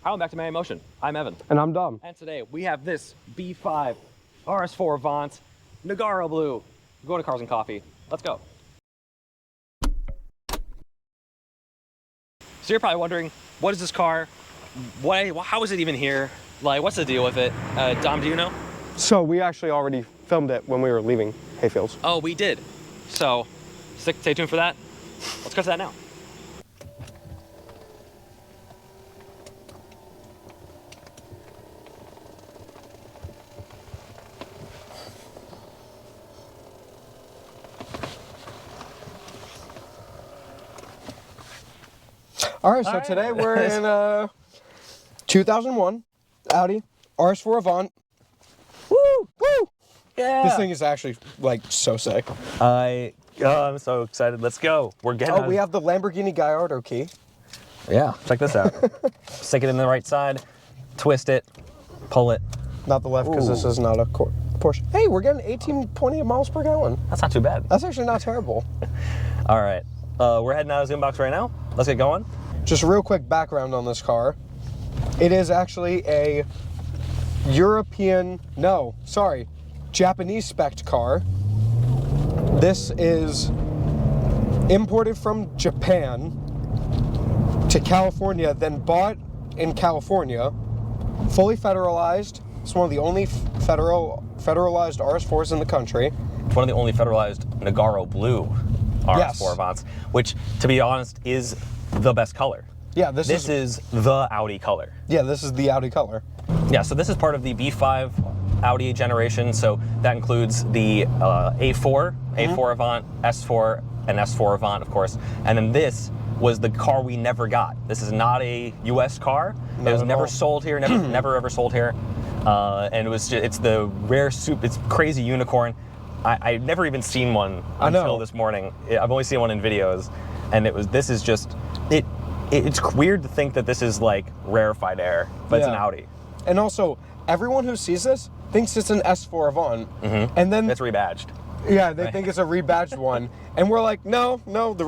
Welcome back to Man in Motion. I'm Evan. And I'm Dom. And today we have this B5 RS4 Avant Nogaro Blue. We're going to Cars and Coffee. Let's go. So you're probably wondering, what is this car? How is it even here? Like, what's the deal with it? Dom, do you know? So we actually already filmed it when we were leaving Hayfields. Oh, we did. So stay tuned for that. Let's go to that now. All right, so today we're in 2001 Audi RS4 Avant. Woo! Woo! Yeah! This thing is actually, like, so sick. I'm so excited. Let's go. We're getting we have the Lamborghini Gallardo key. Yeah, check this out. Stick it in the right side, twist it, pull it. Not the left, because this is not a Porsche. Hey, we're getting 18.8 miles per gallon. That's not too bad. That's actually not terrible. All right, we're heading out of Zoom box right now. Let's get going. Just a real quick background on this car. It is actually a Japanese spec'd car. This is imported from Japan to California, then bought in California, fully federalized. It's one of the only federalized RS4s in the country. It's one of the only federalized Nogaro Blue RS4 Avants, which, to be honest, is the best color. Yeah, this is the Audi color. Yeah, this is the Audi color. Yeah, so this is part of the B5 Audi generation, so that includes the A4, A4 Avant, S4, and S4 Avant, of course. And then this was the car we never got. This is not a US car. It was never sold here, never ever sold here. And it's the rare it's crazy unicorn. I've never even seen one until this morning. I've only seen one in videos, and it's weird to think that this is like rarefied air, but it's an Audi. And also, everyone who sees this thinks it's an S4 Avant, and then it's rebadged. Yeah, they think it's a rebadged one, and we're like, no, the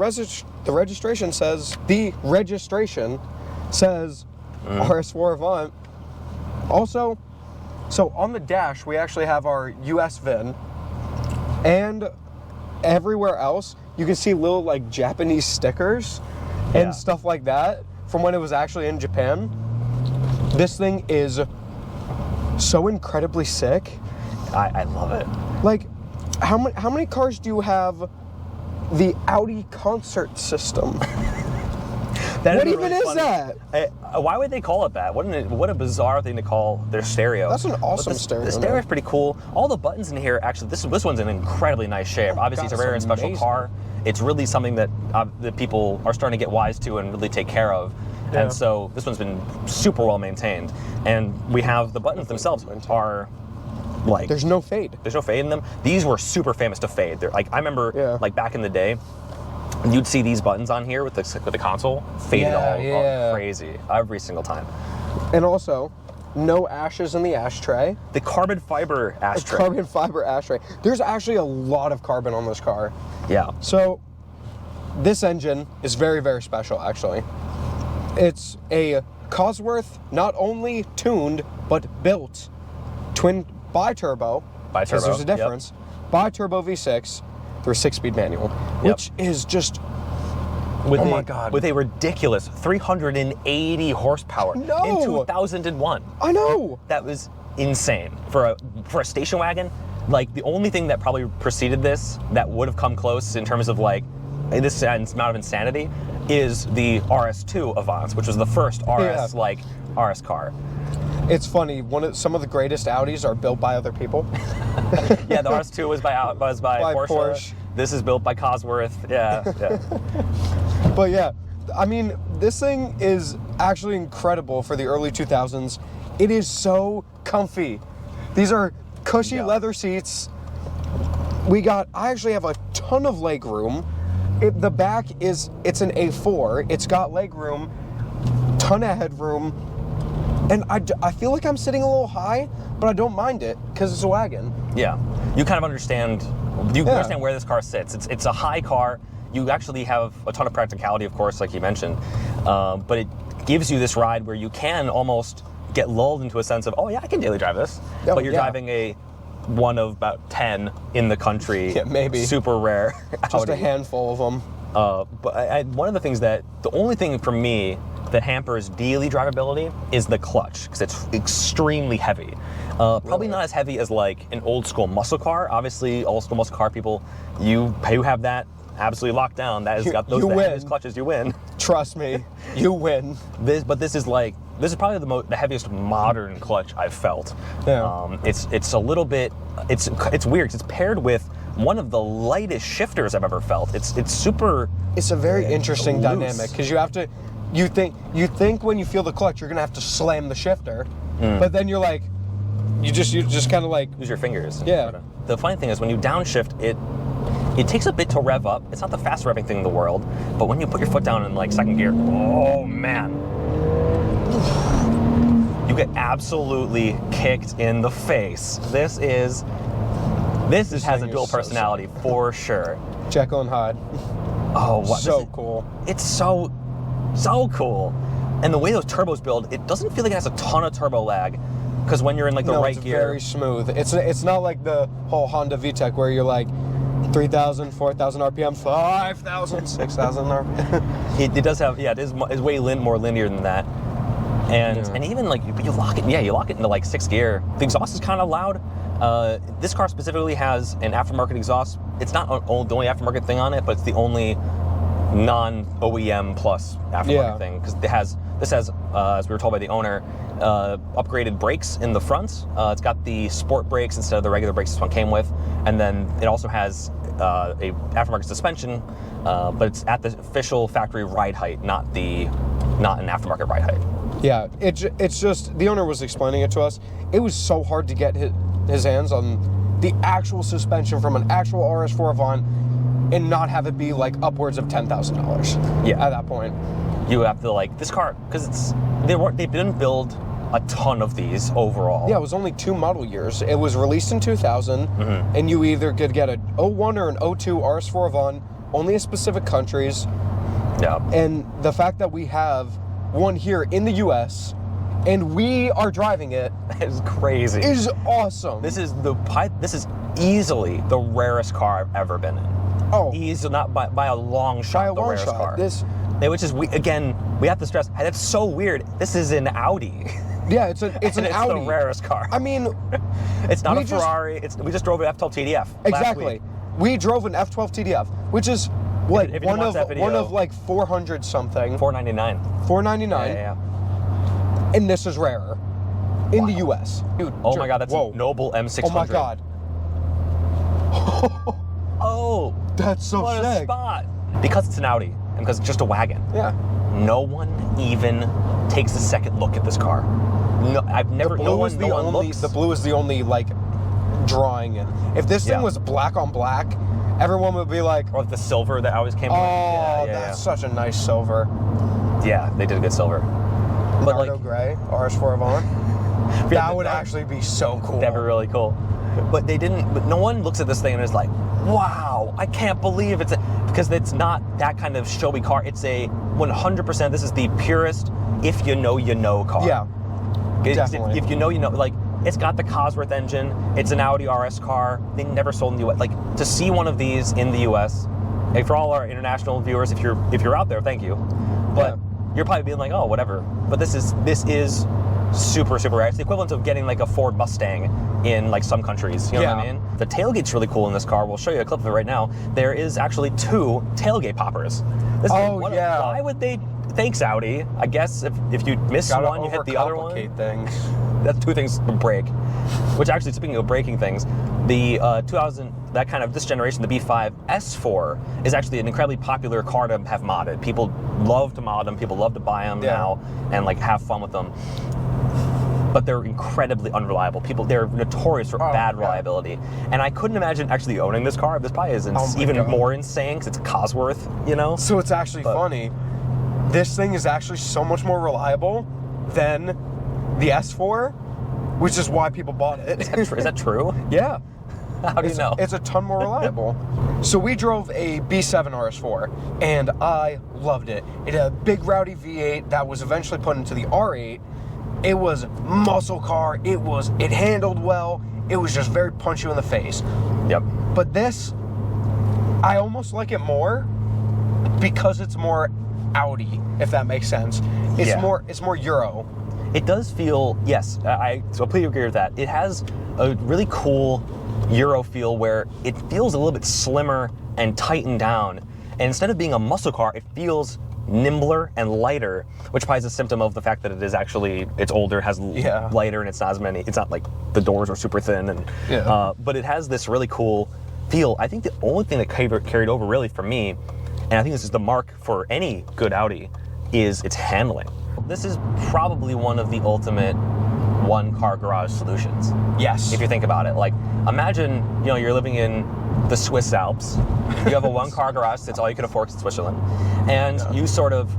registration says RS4 Avant. Also, so on the dash we actually have our US VIN, and everywhere else you can see little like Japanese stickers and stuff like that from when it was actually in Japan. This thing is so incredibly sick. I love it. Like, how many cars do you have the Audi concert system? What even is that? Why would they call it that? What a bizarre thing to call their stereo. That's an awesome stereo. The stereo is pretty cool. All the buttons in here, actually, this one's in incredibly nice shape. Obviously, it's a rare and special car. It's really something that people are starting to get wise to and really take care of. Yeah. And so this one's been super well maintained. And we have the buttons themselves are like... There's no fade. There's no fade in them. These were super famous to fade. They're like, I remember like back in the day, you'd see these buttons on here with the console faded all crazy every single time. And also, no ashes in the ashtray. The carbon fiber ashtray. The carbon fiber ashtray. There's actually a lot of carbon on this car. Yeah. So, this engine is very, very special, actually. It's a Cosworth, not only tuned, but built twin biturbo. Because there's a difference. Biturbo V6 through a 6-speed manual, which is just... With a ridiculous 380 horsepower in 2001. I know. That was insane for a station wagon. Like, the only thing that probably preceded this that would have come close in terms of like this amount of insanity is the RS2 Avants, which was the first RS RS car. It's funny. Some of the greatest Audis are built by other people. Yeah, the RS2 was by Porsche. This is built by Cosworth. Yeah. But yeah, I mean, this thing is actually incredible for the early 2000s. It is so comfy. These are cushy leather seats. I actually have a ton of leg room. The back it's an A4. It's got leg room, ton of headroom, and I feel like I'm sitting a little high, but I don't mind it because it's a wagon. Yeah, you kind of understand. You understand where this car sits. It's a high car. You actually have a ton of practicality, of course, like you mentioned, but gives you this ride where you can almost get lulled into a sense of, oh yeah, I can daily drive this. Oh, but you're yeah. driving a one of about 10 in the country. Yeah, maybe. Super rare. Just a Audi. handful of them. But one of the things the only thing for me that hampers daily drivability is the clutch, because it's extremely heavy. Probably not as heavy as like an old school muscle car. Obviously, old school muscle car people, you have that absolutely locked down. That has got those heaviest clutches. You win. Trust me, you win. This is probably the heaviest modern clutch I've felt. Yeah. It's a little bit. It's weird. 'Cause it's paired with one of the lightest shifters I've ever felt. It's super. It's a very interesting loose. dynamic because you think when you feel the clutch you're gonna have to slam the shifter, but then you're like, you just kind of like Use your fingers. Yeah. The funny thing is when you downshift, it takes a bit to rev up. It's not the fastest revving thing in the world, but when you put your foot down in like second gear, oh man, you get absolutely kicked in the face. This has a dual personality for sure. Jekyll and Hyde. Oh, what? So cool. It's so cool. And the way those turbos build, it doesn't feel like it has a ton of turbo lag, because when you're in like the right it's gear, very smooth. It's not like the whole Honda VTEC where you're like 3,000, 4,000 RPM, 5,000, 6,000 RPM. it does have, it is way more linear than that. And even like you lock it into like sixth gear. The exhaust is kind of loud. This car specifically has an aftermarket exhaust. It's not the only aftermarket thing on it, but it's the only non-OEM plus aftermarket thing, because this has, as we were told by the owner, upgraded brakes in the front. It's got the sport brakes instead of the regular brakes this one came with, and then it also has a aftermarket suspension, but it's at the official factory ride height, not an aftermarket ride height. Yeah, it's just, the owner was explaining it to us. It was so hard to get his hands on the actual suspension from an actual RS4 Avant and not have it be like upwards of $10,000. Yeah. At that point. You have to like, this car, because they didn't build a ton of these overall. Yeah, it was only 2 model years. It was released in 2000, and you either could get an 01 or an 02 RS4 Avant, only in specific countries. Yeah. And the fact that we have one here in the US and we are driving it It's crazy. is awesome. This is easily the rarest car I've ever been in. Oh, Easily, not by a long shot, by a the long rarest shot. car. Which is, we have to stress, that's so weird. This is an Audi. Yeah, it's an It's Audi. the rarest car. I mean, it's not we a Ferrari. We just drove an F12 TDF. last exactly. week. We drove an F12 TDF, which is like if you one watch that of video- like 400 something. $499. $499. Yeah. And this is rarer in the US. Dude, Oh my God, that's whoa. a Noble M600. Oh my God. Oh, That's so what a sick. spot. Because it's an Audi and because it's just a wagon. Yeah. No one even takes a second look at this car. No, I've never. The No blue one. is No one looks. the blue is the only like drawing in. If this thing Yeah. was black on black, everyone would be like, Or the silver that always came. "Oh, with. that's such a nice silver." Yeah, they did a good silver. But Nardo like, Gray, RS4 Avant. Yeah, That would actually be so cool. that'd be really cool. But they didn't. But no one looks at this thing and is like, "Wow, I can't believe it's because it's not that kind of showy car. It's a 100%. This is the purest. If you know car. Yeah, definitely. If you know, like, it's got the Cosworth engine. It's an Audi RS car. They never sold in the US. Like, to see one of these in the US, like, for all our international viewers, if you're out there, thank you. But you're probably being like, oh, whatever. But this is super, super rare. It's the equivalent of getting like a Ford Mustang in like some countries. You know what I mean? The tailgate's really cool in this car. We'll show you a clip of it right now. There is actually 2 tailgate poppers. Why would they? Thanks, Audi. I guess if you miss one, you hit the other one. Things. That's 2 things to break. Which actually, speaking of breaking things, the 2000, that kind of this generation, the B5 RS4 is actually an incredibly popular car to have modded. People love to mod them. People love to buy them now and like have fun with them. But they're incredibly unreliable. They're notorious for bad reliability. And I couldn't imagine actually owning this car. This probably is even more insane because it's Cosworth, So it's actually funny. This thing is actually so much more reliable than the S4, which is why people bought it. Is that true? Yeah. How do you know? It's a ton more reliable. So we drove a B5 RS4, and I loved it. It had a big rowdy V8 that was eventually put into the R8. It was muscle car. It handled well. It was just very punch you in the face. Yep. But this, I almost like it more because it's more Audi, if that makes sense. It's more Euro. It does feel, yes, I completely agree with that. It has a really cool Euro feel where it feels a little bit slimmer and tightened down. And instead of being a muscle car, it feels nimbler and lighter, which probably is a symptom of the fact that it is actually, it's older, has lighter, and it's not as many, it's not like the doors are super thin. And but it has this really cool feel. I think the only thing that carried over really for me, and I think this is the mark for any good Audi, is its handling. This is probably one of the ultimate one-car garage solutions. Yes. If you think about it. Like, imagine, you're living in the Swiss Alps. You have a one-car garage, that's all you can afford in Switzerland. And you sort of,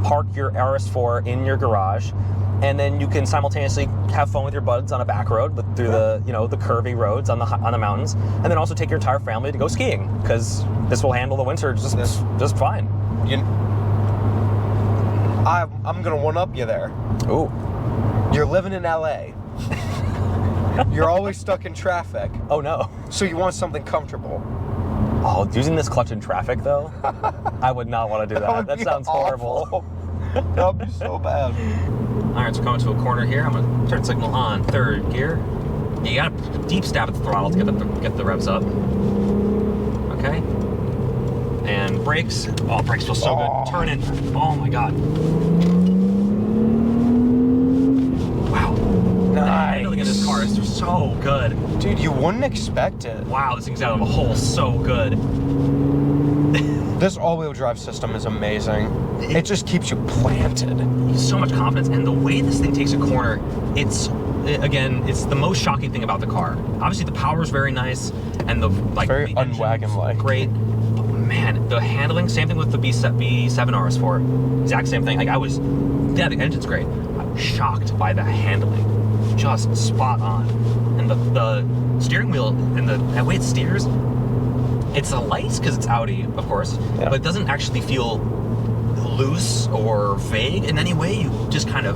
park your RS4 in your garage, and then you can simultaneously have fun with your buds on a back road through the, the curvy roads on the mountains, and then also take your entire family to go skiing, because this will handle the winter just fine. I'm gonna one-up you there. Ooh. You're living in LA. You're always stuck in traffic. Oh no. So you want something comfortable. Oh, using this clutch in traffic though? I would not want to do that. That sounds horrible. That would be so bad. Alright, so coming to a corner here. I'm gonna turn signal on third gear. You gotta deep stab at the throttle to get the revs up. Okay. And brakes. Oh, brakes feel so good. Turn it. Oh my god. Wow. Nice. The handling of this car is so good. Dude, you wouldn't expect it. Wow, this thing's out of a hole so good. This all-wheel drive system is amazing. It just keeps you planted. So much confidence, and the way this thing takes a corner, it's the most shocking thing about the car. Obviously, the power is very nice, and the very unwagon-like. Great. Man, the handling, same thing with the B7 RS4. Exact same thing. The engine's great. I'm shocked by the handling. Just spot on. And the steering wheel and the way it steers, it's a light because it's Audi, of course, but it doesn't actually feel loose or vague in any way. You just kind of,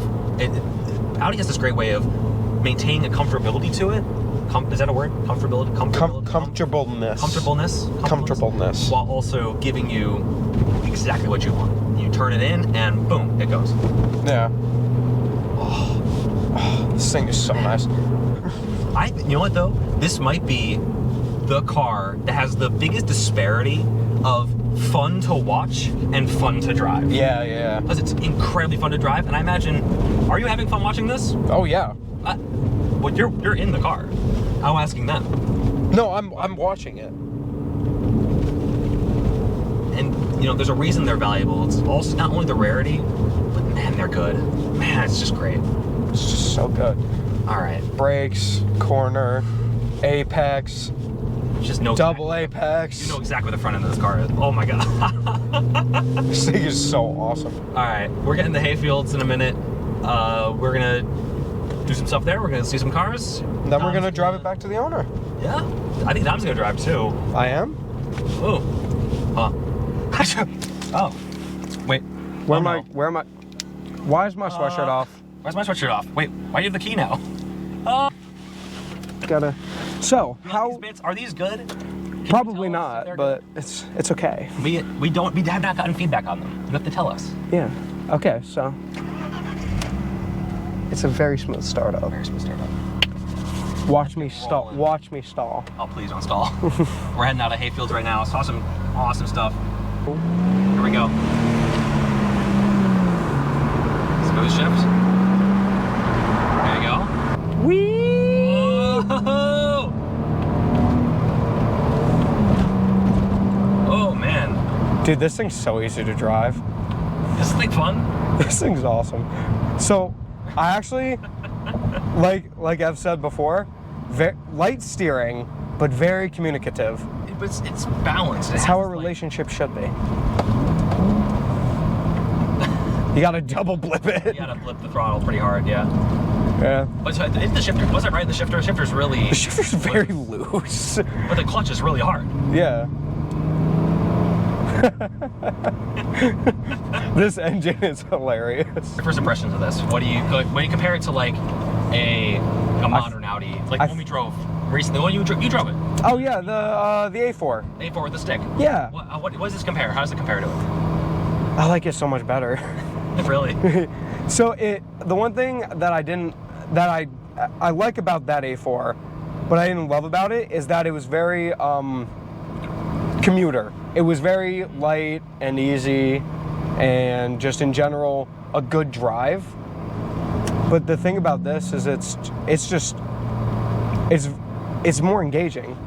Audi has this great way of maintaining a comfortability to it. Is that a word? Comfortability? Comfortableness. While also giving you exactly what you want. You turn it in and boom, it goes. Yeah. Oh, this thing is so nice. You know what though? This might be the car that has the biggest disparity of fun to watch and fun to drive. Yeah. Because it's incredibly fun to drive, and I imagine, are you having fun watching this? Oh yeah. Well, you're in the car. I'm asking them. No, I'm watching it. And there's a reason they're valuable. It's also not only the rarity, but man, they're good. Man, it's just great. It's just so good. All right. Brakes, corner, apex. Just no double apex. You know exactly where the front end of this car is. Oh my god. This thing is so awesome. All right, we're getting the hayfields in a minute. We're gonna do some stuff there. We're gonna see some cars. Then we're gonna drive it back to the owner. Yeah, I think Dom's gonna drive too. I am. Oh. Oh. Wait. Where am I? Why is my sweatshirt off? Where's my sweatshirt off? Wait, why do you have the key now? Gotta. So how? These bits, are these good? Probably not, but it's okay. We have not gotten feedback on them. You have to tell us. Yeah. Okay. So it's a very smooth startup. Very smooth startup. Watch me stall. Watch me stall. Oh, please don't stall. We're heading out of hayfields right now. Saw some awesome stuff. Here we go. Smooth shift. There you go. Whee! Whoa! Oh man. Dude, this thing's so easy to drive. Is this thing fun? This thing's awesome. So, I actually, like I've said before, light steering, but very communicative. It's balanced. It's how a relationship should be. You gotta double blip it. You gotta flip the throttle pretty hard, yeah. Yeah. But the shifter, was I right? The shifter's really... The shifter's very loose. But the clutch is really hard. Yeah. This engine is hilarious. Your first impressions of this, when you compare it to like a modern Audi, like the one we drove recently, the one you drove it. Oh yeah, the A4. The A4 with the stick. Yeah. What does this compare? How does it compare to it? I like it so much better. Really? So the one thing that I like about that A4, but I didn't love about it, is that it was very commuter. It was very light and easy, and just in general a good drive. But the thing about this is it's more engaging.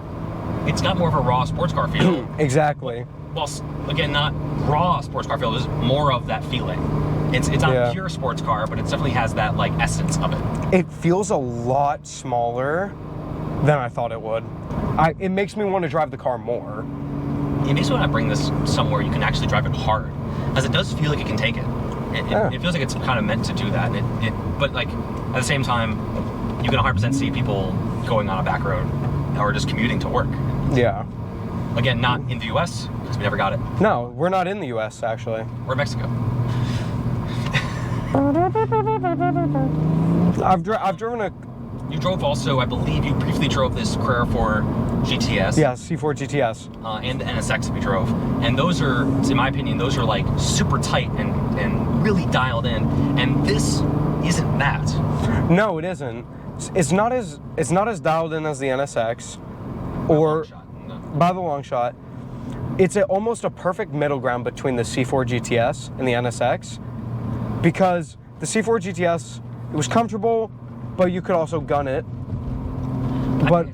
It's got more of a raw sports car feel. Exactly. Well, again, not raw sports car feel. There's more of that feeling. It's not pure sports car, but it definitely has that like essence of it. It feels a lot smaller than I thought it would. It makes me want to drive the car more. It makes me want to bring this somewhere you can actually drive it hard, as it does feel like it can take it. It feels like it's kind of meant to do that. But like at the same time, you can 100% see people going on a back road or just commuting to work. Yeah. Again, not in the U.S. because we never got it. No, we're not in the U.S. actually. We're in Mexico. I've driven a... You drove also, I believe you briefly drove this Carrera 4 GTS. Yeah, C4 GTS. And the NSX we drove. And those are, in my opinion, those are like super tight and really dialed in. And this isn't that. No, it isn't. It's not as dialed in as the NSX, or by the long shot. It's almost a perfect middle ground between the C4 GTS and the NSX, because the C4 GTS, it was comfortable, but you could also gun it. But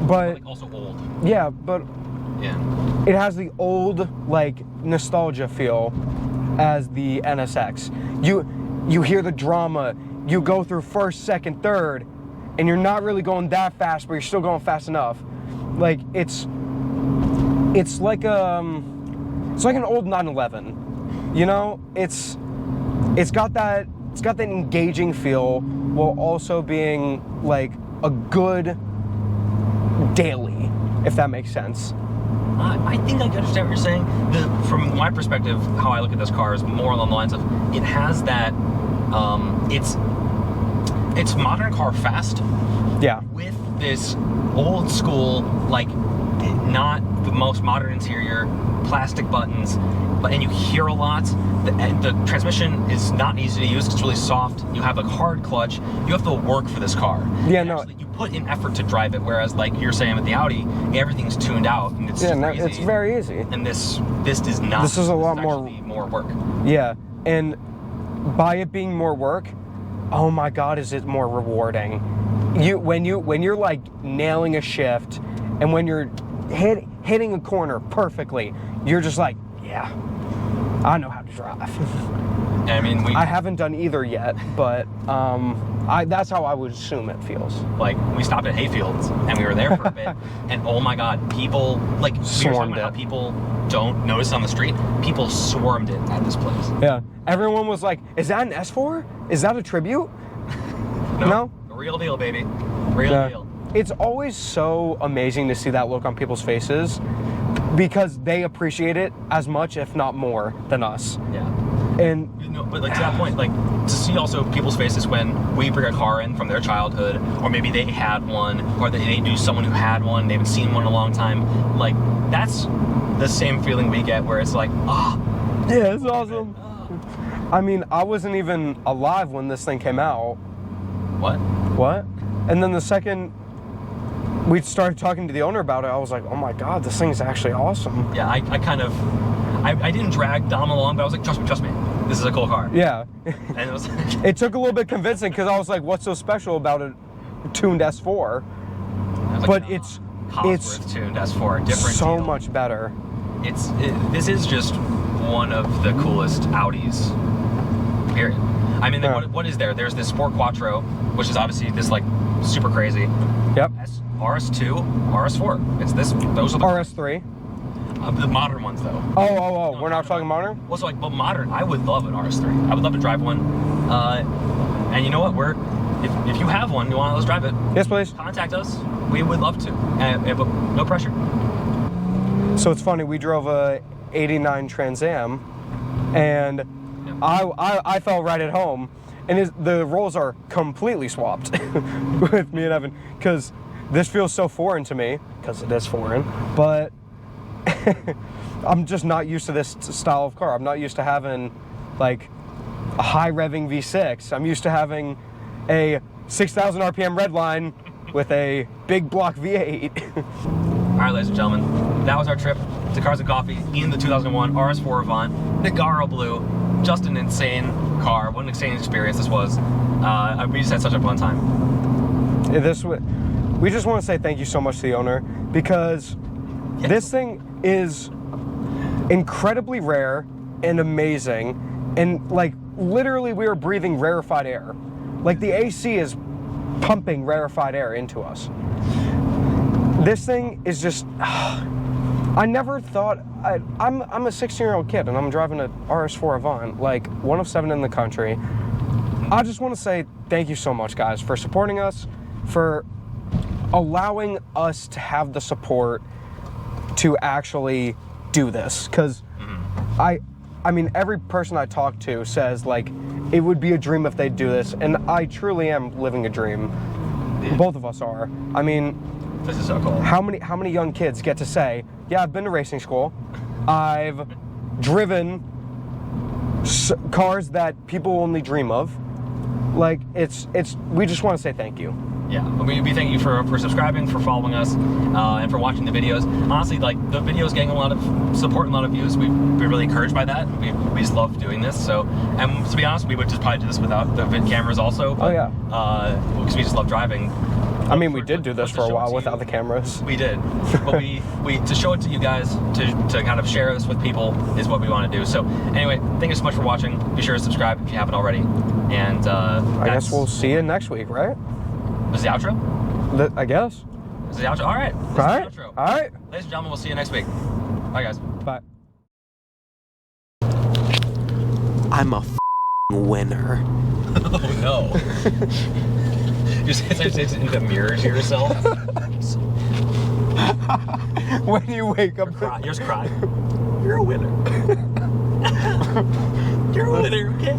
like also old. Yeah, but yeah, it has the old like nostalgia feel as the NSX. You hear the drama. You go through first, second, third, and you're not really going that fast, but you're still going fast enough. Like it's like an old 911. You know, it's got that engaging feel while also being like a good daily, if that makes sense. I think I understand what you're saying. From my perspective, how I look at this car is more along the lines of it has that. It's modern car fast. Yeah. With this old school, like not the most modern interior, plastic buttons, and you hear a lot. The transmission is not easy to use. It's really soft. You have a hard clutch. You have to work for this car. Yeah, actually, you put in effort to drive it. Whereas, like you're saying with the Audi, everything's tuned out and it's super easy. It's very easy. And this does not. This is a lot more work. Yeah, and by it being more work, oh my God, is it more rewarding? When you're like nailing a shift, and when you're hitting a corner perfectly, you're just like, yeah, I know how to drive. I mean, I haven't done either yet, but that's how I would assume it feels. Like, we stopped at Hayfields, and we were there for a bit, and oh my God, people, like, we were talking about how people don't notice on the street, people swarmed it at this place. Yeah. Everyone was like, is that an S4? Is that a tribute? No? Real deal, baby. Real deal. It's always so amazing to see that look on people's faces, because they appreciate it as much, if not more, than us. Yeah. And but like to that point, like to see also people's faces when we bring a car in from their childhood, or maybe they had one, or they knew someone who had one, they haven't seen one in a long time. Like that's the same feeling we get, where it's like, yeah, it's awesome. I mean, I wasn't even alive when this thing came out. What? And then the second we started talking to the owner about it, I was like, oh my God, this thing's actually awesome. Yeah, I didn't drag Dom along, but I was like, trust me, this is a cool car. Yeah. And it was it took a little bit convincing, because I was like, what's so special about a tuned S4? Like, but it's Cosworth tuned S4, different so deal. much better. This is just one of the coolest Audis, period. I mean, what is there? There's this Sport Quattro, which is obviously this like super crazy. Yep. RS2, RS4. Those are the RS3. The modern ones, though. Oh, we're not talking modern? Well, so like, but modern, I would love an RS3. I would love to drive one. And you know what? if you have one, you want to let us drive it, Yes, please. contact us. We would love to, but no pressure. So it's funny, we drove a 89 Trans Am, and I fell right at home, and the roles are completely swapped with me and Evan, because this feels so foreign to me, because it is foreign, but I'm just not used to this style of car. I'm not used to having like a high revving V6. I'm used to having a 6,000 RPM redline with a big block V8. All right, ladies and gentlemen, that was our trip to Cars and Coffee in the 2001 RS4 Avant, Nagaro Blue. Just an insane car. What an insane experience this was. We just had such a fun time. We just want to say thank you so much to the owner, because this thing is incredibly rare and amazing, and like literally we are breathing rarefied air. Like the AC is pumping rarefied air into us. This thing is just, I never thought, I'm a 16-year-old kid and I'm driving a RS4 Avant, like one of 7 in the country. I just want to say thank you so much, guys, for supporting us, for allowing us to have the support to actually do this. Because I mean, every person I talk to says like, it would be a dream if they'd do this, and I truly am living a dream. Both of us are. I mean, this is so cool. How many young kids get to say, yeah, I've been to racing school, I've driven cars that people only dream of. Like, we just want to say thank you. Yeah, we thank you for subscribing, for following us, and for watching the videos. Honestly, like, the videos getting a lot of support and a lot of views. We're really encouraged by that. We just love doing this. So, and to be honest, we would just probably do this without the vid cameras also. But, because we just love driving. I mean, we did do this for a while without the cameras. We did, but we to show it to you guys, to kind of share this with people is what we want to do. So anyway, thank you so much for watching. Be sure to subscribe if you haven't already. And I guess we'll see you next week, right? This is the outro? I guess. This is the outro. All right. All right. Outro. All right. Ladies and gentlemen, we'll see you next week. Bye, guys. Bye. I'm a winner. Oh no. Just it's in the mirror to yourself. When you wake up, You're just crying. You're a winner. You're a winner, okay?